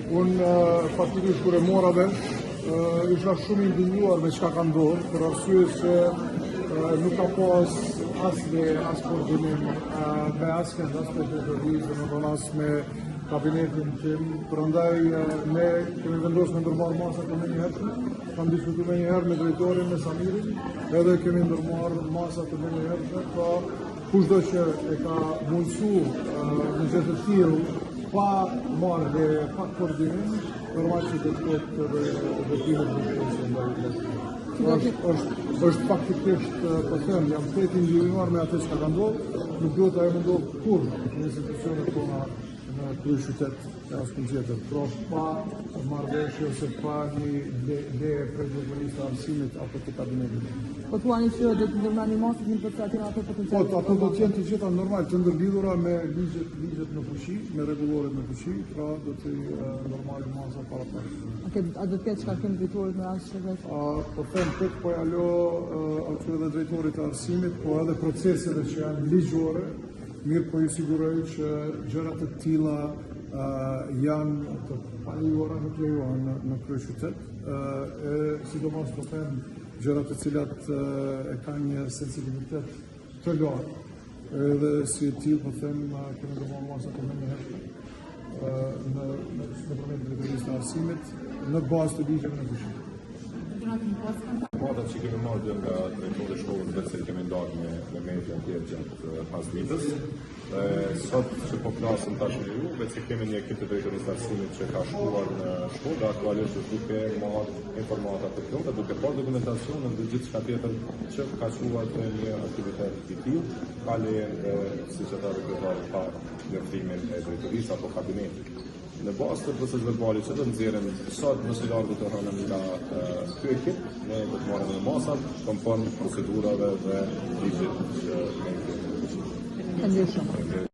Unë faktikisht kur e mora vesh, isha shumë indinjuar me çka ka ndodhur, për arsye se nuk ka pas as koordinim me asnjë as me televizion, as me kabinetin tim. Prandaj ne kemi vendosur me ndërmarr masa të menjëhershme, kam diskutuar menjëherë me drejtorin, me Samirin, edhe kemi ndërmarr masa të menjëhershme, pra kushdo që e ka mundsuar në gjë të tillë pa marrë dhe pa koordinim, normal që do të ketë veprimit të ndaj është faktikisht, po them, jam krejt indinjuar me atë që ka ndodhur, nuk duhet ajo më ndodhë kurrë në institucionet tona në kryeqytet e asnjë tjetër, pra pa marrëveshje ose pa një leje prej zyrtarisë arsimit apo të kabinetit. Po thuani që do të ndërmarrni masat në përcaktimin ato potencial. Po, ato do të jenë të gjitha normal, të ndërlidhura me ligjet në fuqi, me rregulloret në fuqi, pra do të normal masa para parë. A do të ketë çka kënd drejtorit në rast që vetë? Po them tek po ja lo aty edhe drejtorit të arsimit, po edhe proceseve që janë ligjore, mirë po ju siguroj që gjërat të tilla janë të palejuara nuk lejohen në kryeqytet, sidomos po them gjërat të cilat e kanë një sensitivitet të lartë. Edhe si e tillë po them kemi ndërmarrë masa të menjëhershme nëpërmjet drejtorisë të arsimit në bazë të ligjeve në fuqi. Matat që kemi marrë nga drejtori i shkollës vetë se kemi ndarë me media tjerë gjatë pasdites. Sot që po flasim tash me ju, vetë se kemi një ekip të drejtorisë të arsimit që ka shkuar në shkollë, aktualisht është duke marrë informata të plota, duke parë dokumentacion në gjithçka tjetër që ka shkuar në një aktivitet i tillë, pa lejen e siç e tha kryetari pa njoftimin e drejtorisë apo kabinetit. Në bazë të proceseve verbale që do të nxjerrim sot nëse largu të hënën nga ky ekip, ne do të marrim masat konform procedurave dhe ligjit që ne kemi. Faleminderit.